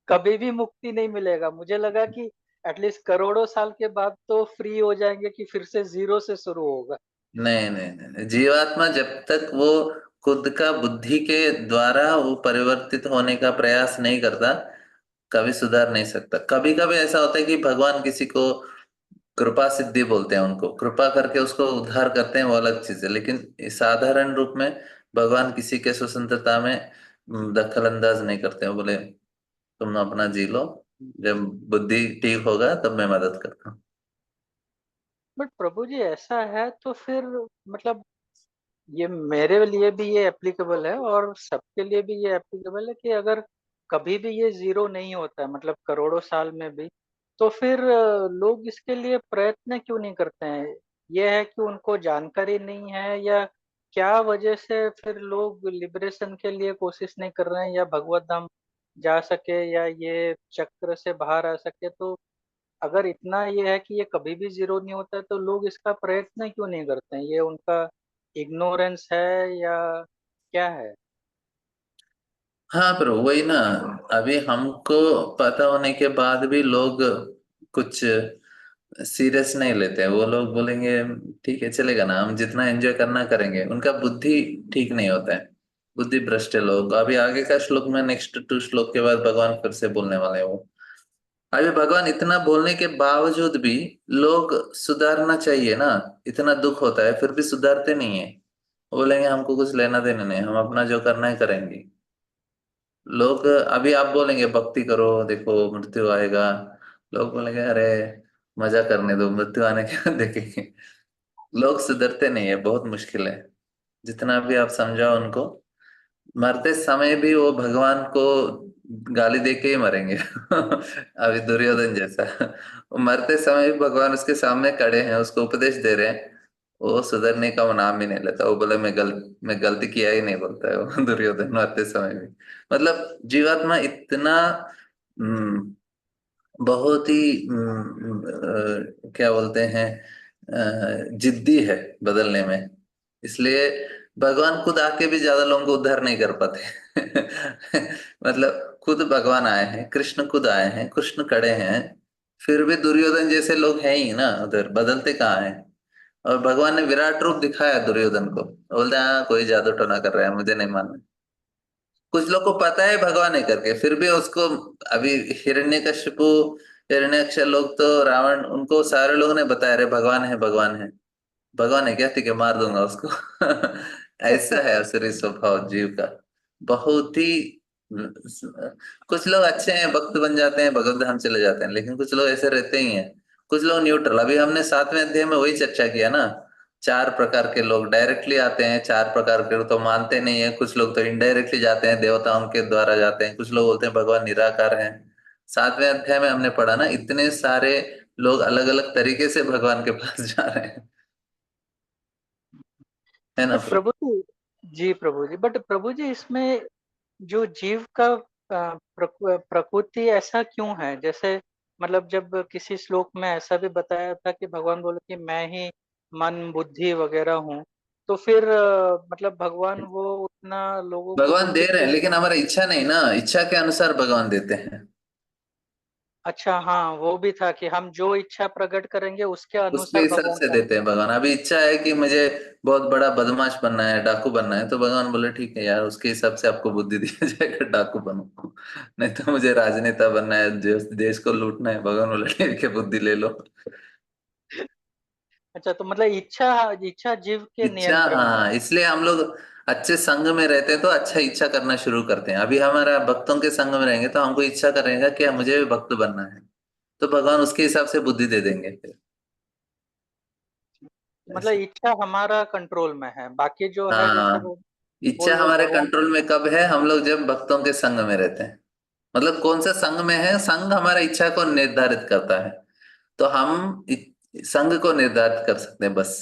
कभी भी मुक्ति नहीं मिलेगा। मुझे लगा कि एटलीस्ट करोड़ों साल के बाद तो फ्री हो जाएंगे कि फिर से जीरो से शुरू होगा। नहीं नहीं नहीं नहीं। जीवात्मा जब तक वो खुद का बुद्धि के द्वारा वो परिवर्तित होने का प्रयास नहीं करता, कभी सुधार नहीं सकता। कभी कभी ऐसा होता है कि भगवान किसी को कृपा सिद्धि बोलते हैं, उनको कृपा करके उसको उद्धार करते हैं, वो अलग चीज है। लेकिन साधारण रूप में भगवान किसी के स्वतंत्रता में दखल अंदाज नहीं करते हैं। वो बोले तुम अपना जी लो, जब बुद्धि ठीक होगा तब मैं मदद करता हूँ। बट प्रभु जी ऐसा है तो फिर मतलब ये मेरे लिए भी ये एप्लीकेबल है और सबके लिए भी ये एप्लीकेबल है कि अगर कभी भी ये जीरो नहीं होता है, मतलब करोड़ों साल में भी, तो फिर लोग इसके लिए प्रयत्न क्यों नहीं करते हैं? ये है कि उनको जानकारी नहीं है या क्या वजह से फिर लोग लिबरेशन के लिए कोशिश नहीं कर रहे हैं या भगवत धाम जा सके या ये चक्र से बाहर आ सके? तो अगर इतना ये है कि ये कभी भी जीरो नहीं होता है तो लोग इसका प्रयत्न क्यों नहीं करते हैं? ये उनका इग्नोरेंस है या क्या है? हाँ पर वही ना, अभी हमको पता होने के बाद भी लोग कुछ सीरियस नहीं लेते हैं। वो लोग बोलेंगे ठीक है चलेगा ना, हम जितना एंजॉय करना करेंगे। उनका बुद्धि ठीक नहीं होता है, बुद्धि भ्रष्ट है लोग। अभी आगे का श्लोक में, नेक्स्ट 2 श्लोक के बाद भगवान फिर से बोलने वाले हैं वो। अभी भगवान इतना बोलने के बावजूद भी लोग सुधारना चाहिए ना, इतना दुख होता है फिर भी सुधारते नहीं है। वो बोलेंगे हमको कुछ लेना देना नहीं, हम अपना जो करना है करेंगे। लोग अभी आप बोलेंगे भक्ति करो, देखो मृत्यु आएगा, लोग बोलेंगे अरे मजा करने दो, मृत्यु आने के बाद देखेंगे। लोग सुधरते नहीं है, बहुत मुश्किल है। जितना भी आप समझाओ उनको, मरते समय भी वो भगवान को गाली दे के ही मरेंगे। अभी दुर्योधन जैसा, वो मरते समय भी भगवान उसके सामने खड़े हैं, उसको उपदेश दे रहे हैं, वो सुधरने का वो नाम ही नहीं लेता। वो बोले मैं गलती किया ही नहीं बोलता है वो। दुर्योधन मरते समय भी, मतलब जीवात्मा इतना हम्म, बहुत ही क्या बोलते हैं, जिद्दी है बदलने में। इसलिए भगवान खुद आके भी ज्यादा लोगों को उद्धार नहीं कर पाते। मतलब खुद भगवान आए हैं, कृष्ण खुद आए हैं, कृष्ण खड़े हैं, फिर भी दुर्योधन जैसे लोग हैं ही ना उधर, बदलते कहाँ हैं। और भगवान ने विराट रूप दिखाया दुर्योधन को, बोलते हैं हाँ कोई जादू टोना कर रहा है, मुझे नहीं मानना। कुछ लोग को पता है भगवान है करके, फिर भी उसको। अभी हिरण्यकशिपु, हिरण्यक्ष लोग तो, रावण, उनको सारे लोगों ने बताया रे भगवान है भगवान है। भगवान है क्या, ठीक है मार दूंगा उसको। ऐसा है असली स्वभाव जीव का, बहुत ही। कुछ लोग अच्छे हैं, भक्त बन जाते हैं, भगवत धाम चले जाते हैं, लेकिन कुछ लोग ऐसे रहते ही हैं। कुछ लोग न्यूट्रल, अभी हमने 7वें अध्याय में वही चर्चा किया ना। 4 प्रकार के लोग डायरेक्टली आते हैं, 4 प्रकार के तो मानते नहीं है, कुछ लोग तो इनडायरेक्टली जाते हैं, देवताओं के द्वारा जाते हैं, कुछ लोग बोलते हैं भगवान निराकार हैं। 7वें अध्याय में हमने पढ़ा ना, इतने सारे लोग अलग अलग तरीके से भगवान के पास जा रहे हैं, है ना but Prabhu. Prabhu ji, Prabhu ji, but प्रभु जी इसमें जो जीव का प्रकृति ऐसा क्यों है? जैसे मतलब जब किसी श्लोक में ऐसा भी बताया था कि भगवान बोले कि मैं ही मन बुद्धि वगैरह हूँ, तो फिर मतलब भगवान वो उतना लोगों को भगवान दे दुखी रहे हैं क्यों? लेकिन हमारा इच्छा नहीं ना, इच्छा के अनुसार भगवान देते हैं। अच्छा, हाँ, वो भी था कि हम जो इच्छा प्रकट करेंगे उसके उसके अनुसार हिसाब भगवान से काम देते हैं करें। भगवान। अभी इच्छा है कि मुझे बहुत बड़ा बदमाश बनना है, डाकू बनना है, तो भगवान बोले ठीक है यार, उसके हिसाब से आपको बुद्धि दिया जाएगा, डाकू बनो। नहीं तो मुझे राजनेता बनना है, देश को लूटना है, भगवान बोले ठीक है, बुद्धि ले लो। अच्छा, तो मतलब इच्छा इच्छा जीव के इच्छा, नियंत्रण में हाँ, है। इसलिए हम लोग अच्छे संग में रहते हैं तो अच्छा इच्छा करना शुरू करते हैं। अभी हमारा भक्तों के संग में रहेंगे तो हमको इच्छा करेगा कि मुझे भी भक्त बनना है, तो भगवान उसके हिसाब से बुद्धि दे देंगे फिर। मतलब ऐसा। इच्छा हमारा कंट्रोल में है, बाकी जो है जैसे हाँ, वो इच्छा वो हमारे भगवान कंट्रोल में कब है? हम लोग जब भक्तों के संग में रहते हैं। मतलब कौन सा संग में है? संग हमारा इच्छा को निर्धारित करता है। तो हम संग को निर्धारित कर सकते हैं बस।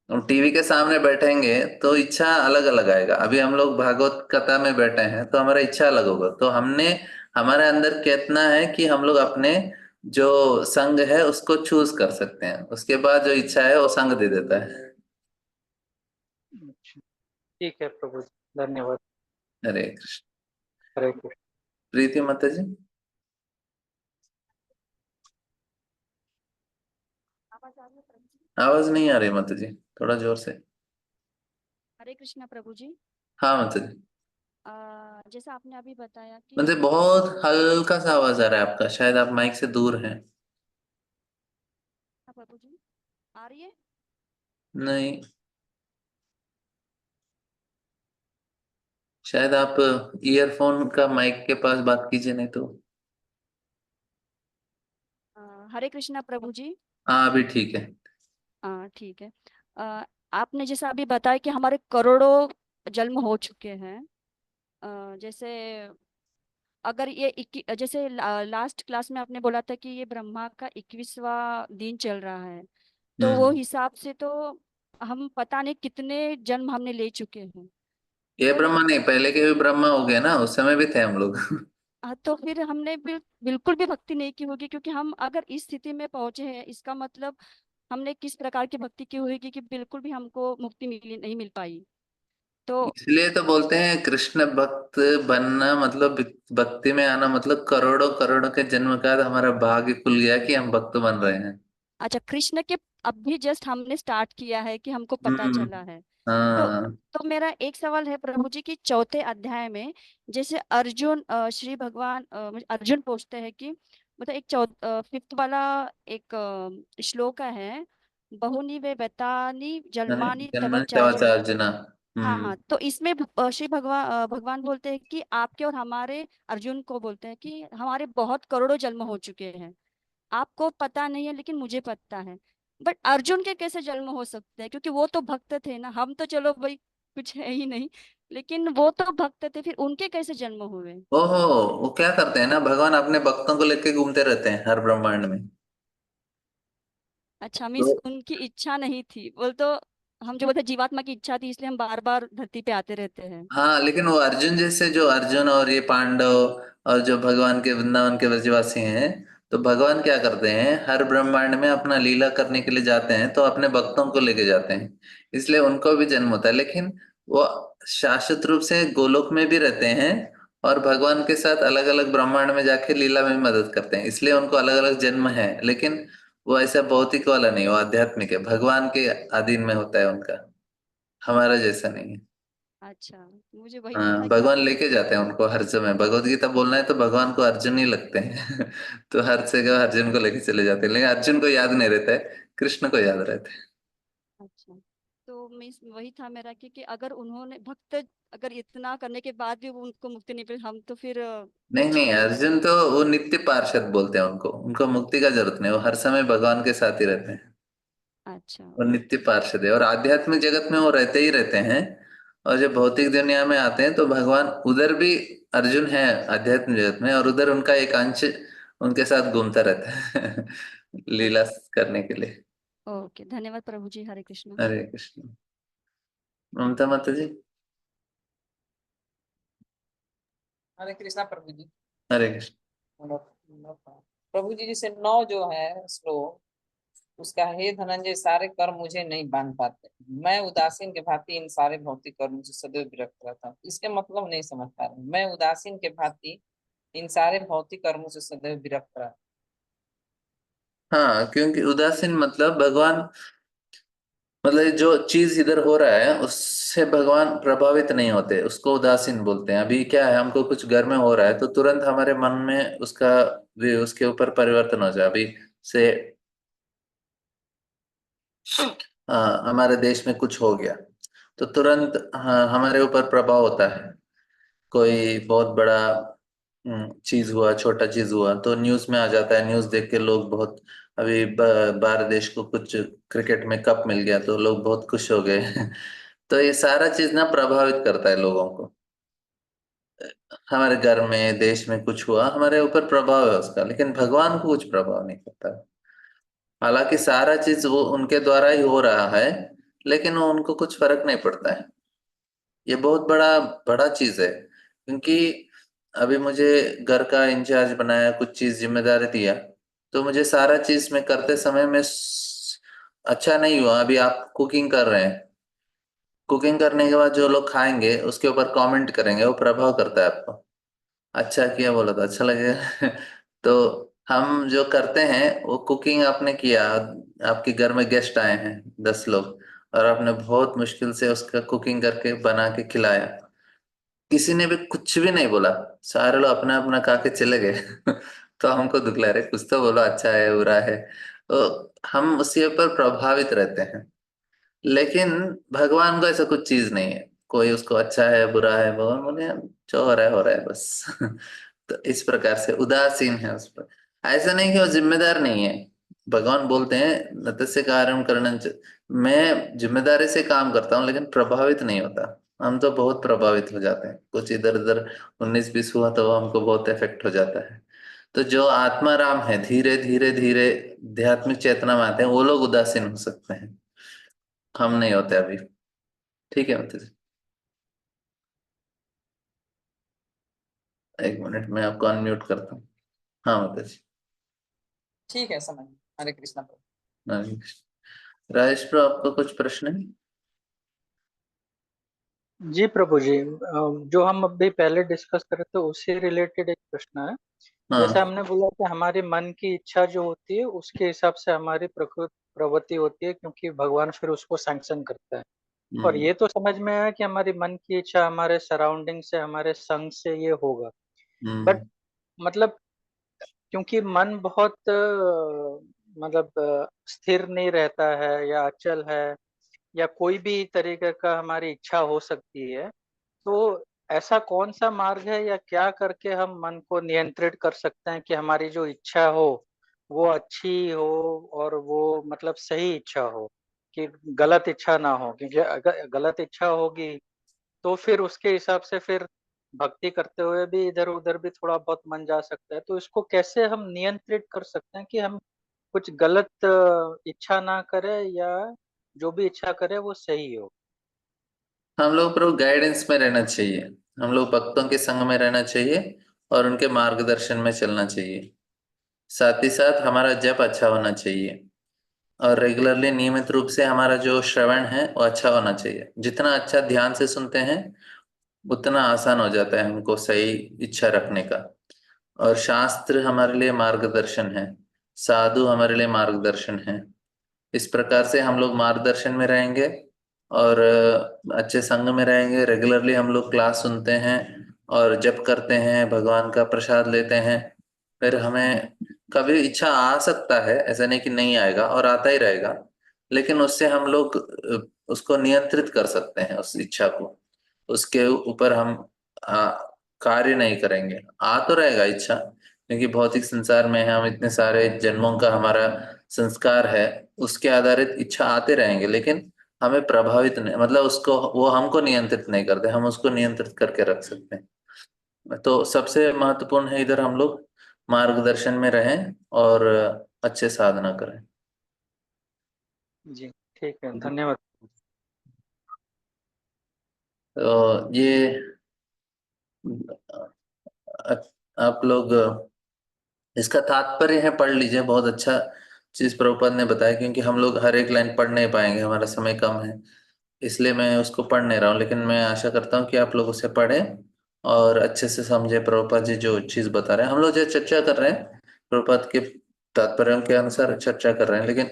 हम टीवी के सामने बैठेंगे तो इच्छा अलग अलग आएगा। अभी हम लोग भागवत कथा में बैठे हैं तो हमारा इच्छा अलग होगा। तो हमने, हमारे अंदर कितना है कि हम लोग अपने जो संग है उसको चूज कर सकते हैं, उसके बाद जो इच्छा है वो संग दे देता है। अच्छा, ठीक है प्रभु जी, धन्यवाद। हरे कृष्ण। हरे कृष्ण। प्रीति माता जी। आवाज आ रही है प्रभु जी? आवाज नहीं आ रही माता जी, थोड़ा जोर से। हरे कृष्णा प्रभु जी। हाँ माता जी। जैसा आपने अभी बताया मतलब कि बहुत हल्का सा आवाज आ रहा है आपका, शायद आप माइक से दूर हैं। हाँ प्रभु जी, आ रही है। नहीं, शायद आप ईयरफोन का माइक के पास बात कीजिए, नहीं तो। हरे कृष्णा प्रभु जी। हाँ अभी ठीक है। ठीक है। आपने जैसा अभी बताया कि हमारे करोड़ों जन्म हो चुके हैं। जैसे अगर ये जैसे लास्ट क्लास में आपने बोला था कि ये ब्रह्मा का 21वां दिन चल रहा है, तो वो हम्म। हिसाब से तो हम पता नहीं कितने जन्म हमने ले चुके हैं। ये तो ब्रह्मा नहीं, पहले के भी ब्रह्मा हो गए ना, उस समय भी थे हम लोग। तो फिर हमने बिल्कुल भी भक्ति नहीं की होगी, क्योंकि हम अगर इस स्थिति में पहुंचे हैं इसका मतलब हमने किस प्रकार की भक्ति की होगी कि बिल्कुल भी हमको मुक्ति मिली नहीं मिल पाई। तो इसलिए तो बोलते हैं कृष्ण भक्त बनना मतलब, भक्ति में आना मतलब करोड़ों करोड़ों के जन्म का हमारा भाग्य खुल गया कि हम भक्त बन रहे हैं। अच्छा, कृष्ण के अब भी जस्ट हमने स्टार्ट किया है कि हमको पता हम्म। चला है। तो हाँ। तो मेरा एक सवाल है प्रभु जी कि चौथे अध्याय में जैसे अर्जुन श्री भगवान अर्जुन पूछते हैं कि मतलब एक फिफ्थ वाला एक श्लोक है, बहुनी वे बेतानी जन्मानि तव जन्मनि तव चार्जुन। चार्जुन। हाँ हम्म। हाँ, तो इसमें श्री भगवान बोलते हैं कि आपके और हमारे, अर्जुन को बोलते हैं कि हमारे बहुत करोड़ों जन्म हो चुके हैं, आपको पता नहीं है लेकिन मुझे पता है। बट अर्जुन के कैसे जन्म हो सकते हैं, क्योंकि वो तो भक्त थे ना, हम तो चलो भाई कुछ है ही नहीं, लेकिन वो तो भक्त थे, फिर उनके कैसे जन्म हुए। ओहो, वो क्या करते हैं ना, भगवान अपने भक्तों को लेके घूमते रहते हैं हर ब्रह्मांड में। अच्छा, तो मीन्स उनकी इच्छा नहीं थी बोल तो, हम जो बोलते हैं, जीवात्मा की इच्छा थी इसलिए हम बार बार धरती पे आते रहते हैं। हाँ, लेकिन वो अर्जुन जैसे, जो अर्जुन और ये पांडव और जो भगवान के वृंदावन के व्रजवासी हैं, तो भगवान क्या करते हैं, हर ब्रह्मांड में अपना लीला करने के लिए जाते हैं तो अपने भक्तों को लेके जाते हैं, इसलिए उनको भी जन्म होता है। लेकिन वो शाश्वत रूप से गोलोक में भी रहते हैं और भगवान के साथ अलग अलग ब्रह्मांड में जाके लीला में भी मदद करते हैं, इसलिए उनको अलग अलग जन्म है। लेकिन वो ऐसा भौतिक वाला नहीं, वो आध्यात्मिक है, भगवान के अधीन में होता है उनका, हमारा जैसा नहीं है। अच्छा, मुझे वही नहीं हाँ, था कि भगवान आप। लेके जाते हैं उनको हर समय। भगवत गीता बोलना है तो भगवान को अर्जुन ही लगते हैं। तो हर जगह अर्जुन को लेके चले जाते हैं, लेकिन अर्जुन को याद नहीं रहता है, कृष्ण को याद रहता है। अच्छा, तो मीन्स वही था मेरा कि अगर उन्होंने भक्त, अगर इतना करने के बाद भी वो उनको मुक्ति नहीं मिली, हम तो फिर नहीं कुछ नहीं, है ही नहीं। अर्जुन तो वो नित्य पार्षद बोलते हैं उनको, उनको मुक्ति का जरूरत नहीं, वो हर समय भगवान के साथ ही रहते हैं। अच्छा। वो नित्य पार्षद है और आध्यात्मिक जगत में वो रहते ही रहते हैं। और जब भौतिक दुनिया में आते हैं तो भगवान उधर भी, अर्जुन है आध्यात्मिक जगत में, और उधर उनका एक अंश उनके साथ घूमता रहता है। लीला अच्छा, करने के लिए। ओके, धन्यवाद प्रभु जी। हरे कृष्ण। हरे कृष्ण। ममता माता जी। हरे कृष्णा प्रभु जी। हरे कृष्ण। प्रभु जी, जैसे 9 जो है श्लोक, उसका हे धनंजय सारे कर्म मुझे नहीं बांध पाते, मैं उदासीन के भांति इन सारे भौतिक कर्म से सदैव विरक्त रहता हूँ। इसके मतलब नहीं समझ पा रहे, मैं उदासीन के भांति इन सारे भौतिक कर्मों से सदैव विरक्त रहा। हाँ, क्योंकि उदासीन मतलब भगवान, मतलब जो चीज इधर हो रहा है उससे भगवान प्रभावित नहीं होते, उसको उदासीन बोलते हैं। अभी क्या है, हमको कुछ घर में हो रहा है तो तुरंत हमारे मन में उसका उसके ऊपर परिवर्तन हो जाए। अभी से हमारे देश में कुछ हो गया तो तुरंत हाँ हमारे ऊपर प्रभाव होता है। कोई बहुत बड़ा चीज हुआ, छोटा चीज हुआ तो न्यूज में आ जाता है, न्यूज देख के लोग बहुत, अभी बाहर देश को कुछ क्रिकेट में कप मिल गया तो लोग बहुत खुश हो गए तो ये सारा चीज ना प्रभावित करता है लोगों को। हमारे घर में, देश में कुछ हुआ, हमारे ऊपर प्रभाव है उसका, लेकिन भगवान को कुछ प्रभाव नहीं करता। हालांकि सारा चीज वो उनके द्वारा ही हो रहा है, लेकिन वो उनको कुछ फर्क नहीं पड़ता है। ये बहुत बड़ा बड़ा चीज है, क्योंकि अभी मुझे घर का इंचार्ज बनाया, कुछ चीज जिम्मेदारी दिया, तो मुझे सारा चीज में करते समय में अच्छा नहीं हुआ। अभी आप कुकिंग कर रहे हैं, कुकिंग करने के बाद जो लोग खाएंगे उसके ऊपर कमेंट करेंगे, वो प्रभाव करता है आपको। अच्छा किया बोला तो अच्छा लगेगा तो हम जो करते हैं वो, कुकिंग आपने किया, आपके घर में गेस्ट आए हैं 10 लोग, और आपने बहुत मुश्किल से उसका कुकिंग करके बना के खिलाया, किसी ने भी कुछ भी नहीं बोला, सारे लोग अपना अपना खा के चले गए तो हमको दुख लग रहा है, कुछ तो बोलो, अच्छा है बुरा है, तो हम उसके ऊपर प्रभावित रहते हैं। लेकिन भगवान को ऐसा कुछ चीज नहीं है, कोई उसको अच्छा है बुरा है, भगवान बोले जो हो रहा है बस तो इस प्रकार से उदासीन है उस पर। ऐसा नहीं कि वो जिम्मेदार नहीं है। भगवान बोलते हैं नतस्य कार्यम करणं च। मैं जिम्मेदारी से काम करता हूँ लेकिन प्रभावित नहीं होता। हम तो बहुत प्रभावित हो जाते हैं, कुछ इधर उधर 19-20 हुआ तो हमको बहुत इफेक्ट हो जाता है। तो जो आत्मा राम है, धीरे धीरे धीरे आध्यात्मिक चेतना में आते हैं, वो लोग उदासीन हो सकते हैं, हम नहीं होते अभी। ठीक है मतलब, एक मिनट मैं आपको अनम्यूट करता हूँ। हाँ मतलब जी। ठीक है, समझ। हरे कृष्णा प्रभु। हरे कृष्ण। राजेश प्रभु, आपको कुछ प्रश्न है? जी प्रभु जी, जो हम अभी पहले डिस्कस कर रहे थे उससे रिलेटेड एक प्रश्न है। जैसे हाँ। हमने बोला कि हमारे मन की इच्छा जो होती है उसके हिसाब से हमारी प्रवृत्ति होती है, क्योंकि भगवान फिर उसको सैंक्शन करता है। और हम्म। ये तो समझ में आया कि हमारी मन की इच्छा हमारे सराउंडिंग से, हमारे संग से ये होगा। बट हम्म। मतलब क्योंकि मन बहुत मतलब स्थिर नहीं रहता है या अचल है, या कोई भी तरीके का हमारी इच्छा हो सकती है, तो ऐसा कौन सा मार्ग है या क्या करके हम मन को नियंत्रित कर सकते हैं कि हमारी जो इच्छा हो वो अच्छी हो, और वो मतलब सही इच्छा हो, कि गलत इच्छा ना हो। क्योंकि अगर गलत इच्छा होगी तो फिर उसके हिसाब से फिर भक्ति करते हुए भी इधर उधर भी थोड़ा बहुत मन जा सकता है। तो इसको कैसे हम नियंत्रित कर सकते हैं कि हम कुछ गलत इच्छा ना करें, या जो भी इच्छा करें वो सही हो। हम लोग प्रभु गाइडेंस में रहना चाहिए, हम लोग भक्तों के संग में रहना चाहिए और उनके मार्गदर्शन में चलना चाहिए। साथ ही साथ हमारा जप अच्छा होना चाहिए, और रेगुलरली नियमित रूप से हमारा जो श्रवण है वो अच्छा होना चाहिए। जितना अच्छा ध्यान से सुनते हैं उतना आसान हो जाता है हमको सही इच्छा रखने का। और शास्त्र हमारे लिए मार्गदर्शन है, साधु हमारे लिए मार्गदर्शन है। इस प्रकार से हम लोग मार्गदर्शन में रहेंगे और अच्छे संग में रहेंगे। रेगुलरली हम लोग क्लास सुनते हैं और जप करते हैं, भगवान का प्रसाद लेते हैं। फिर हमें कभी इच्छा आ सकता है, ऐसा नहीं कि नहीं आएगा, और आता ही रहेगा, लेकिन उससे हम लोग उसको नियंत्रित कर सकते हैं, उस इच्छा को। उसके ऊपर हम आ, कार्य नहीं करेंगे। आ तो रहेगा इच्छा, क्योंकि भौतिक संसार में हम इतने सारे जन्मों का हमारा संस्कार है, उसके आधारित इच्छा आते रहेंगे, लेकिन हमें प्रभावित नहीं, मतलब उसको, वो हमको नियंत्रित नहीं करते, हम उसको नियंत्रित करके रख सकते हैं। तो सबसे महत्वपूर्ण है इधर हम लोग मार्गदर्शन में रहें और अच्छे साधना करें। जी ठीक है, धन्यवाद। तो ये आप लोग इसका तात्पर्य है पढ़ लीजिए, बहुत अच्छा चीज प्रभुपाद ने बताया, क्योंकि हम लोग हर एक लाइन पढ़ नहीं पाएंगे, हमारा समय कम है, इसलिए मैं उसको पढ़ नहीं रहा हूँ। लेकिन मैं आशा करता हूँ कि आप लोग उसे पढ़ें और अच्छे से समझे प्रभुपाद जी जो चीज बता रहे हैं। हम लोग जो चर्चा कर रहे हैं प्रभुपाद के तात्पर्यों के अनुसार चर्चा कर रहे हैं, लेकिन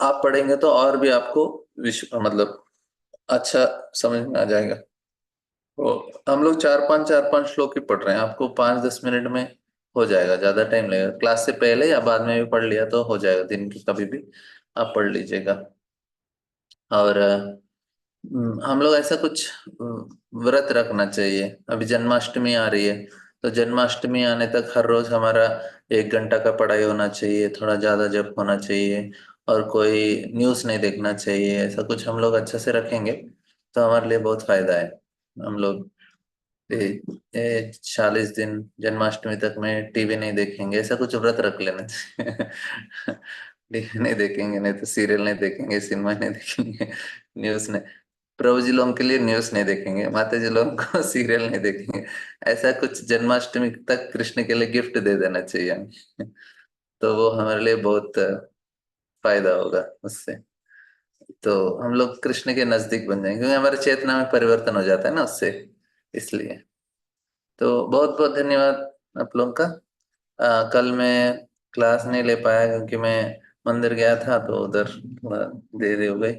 आप पढ़ेंगे तो और भी आपको विश्व मतलब अच्छा समझ में आ जाएगा। तो हम लोग चार पांच श्लोक ही पढ़ रहे हैं, आपको 5-10 मिनट में हो जाएगा, ज्यादा टाइम लगेगा। क्लास से पहले या बाद में भी पढ़ लिया तो हो जाएगा, दिन की कभी भी आप पढ़ लीजिएगा। और हम लोग ऐसा कुछ व्रत रखना चाहिए। अभी जन्माष्टमी आ रही है, तो जन्माष्टमी आने तक हर रोज हमारा 1 घंटा का पढ़ाई होना चाहिए, थोड़ा ज्यादा जप होना चाहिए, और कोई न्यूज़ नहीं देखना चाहिए। ऐसा कुछ हम लोग अच्छे से रखेंगे तो हमारे लिए बहुत फायदा है। हम लोग 40 दिन जन्माष्टमी तक में टीवी नहीं देखेंगे, ऐसा कुछ व्रत रख लेना चाहिए। टीवी नहीं देखेंगे, नहीं तो सीरियल नहीं देखेंगे, सिनेमा नहीं देखेंगे, न्यूज़ नहीं। प्रभु जी लोगों के लिए न्यूज़ नहीं देखेंगे, माता जी लोगों को सीरियल नहीं देखेंगे। ऐसा कुछ जन्माष्टमी तक कृष्ण के लिए गिफ्ट दे देना चाहिए हमें। तो वो हमारे लिए बहुत फायदा होगा उससे। तो हम लोग कृष्ण के नजदीक बन जाएंगे, क्योंकि हमारे चेतना में परिवर्तन हो जाता है ना उससे, इसलिए। तो बहुत बहुत धन्यवाद आप लोगों का। कल मैं क्लास नहीं ले पाया क्योंकि मैं मंदिर गया था, तो उधर थोड़ा देरी हो गई।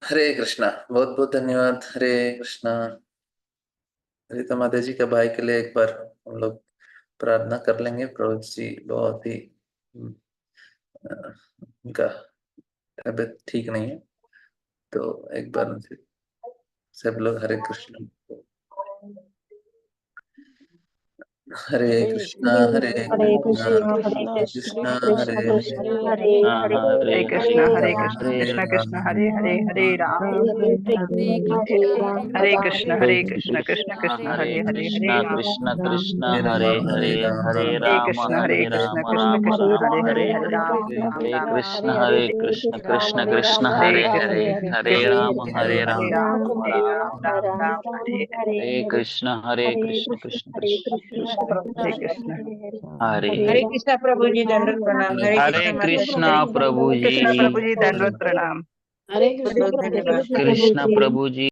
हरे कृष्णा, बहुत बहुत धन्यवाद। हरे कृष्णा। रीता माता जी के भाई के लिए एक बार हम लोग प्रार्थना कर लेंगे। प्रभु जी बहुत ही उनका तबीयत ठीक नहीं है, तो एक बार उनसे सब लोग हरे कृष्ण। हरे हरे कृष्णा हरे कृष्ण कृष्णा कृष्ण कृष्ण कृष्णा श्री हरे कृष्ण हरे, हरे हरे हरे हरे कृष्णा हरे राम कृष्णा हरे कृष्णा कृष्णा राम हरे हरे हरे राम हरे हरे कृष्णा राम हरे हरे हरे कृष्णा राम हरे कृष्णा कृष्णा कृष्ण कृष्ण हरे हरे हरे हरे हरे कृष्णा राम कृष्ण कृष्ण हरे हरे राम हरे हरे राम हरे कृष्ण हरे कृष्ण कृष्ण राम कृष्ण राम हरे हरे हरे हरे हरे राम हरे राम राम हरे हरे हरे हरे कृष्ण हरे कृष्ण राम हरे हरे राम हरे हरे हरे हरे राम हरे हरे राम राम हरे राम राम हरे हरे हरे कृष्ण कृष्ण कृष्ण हरे कृष्ण हरे हरे कृष्णा प्रभु जी दंडवत प्रणाम। हरे हरे कृष्णा माता जी कृष्णा जय प्रभु हरे जी। कृष्ण प्रभु जी दंडवत प्रणाम। बहुत बहुत धन्यवाद। कृष्ण प्रभु जी।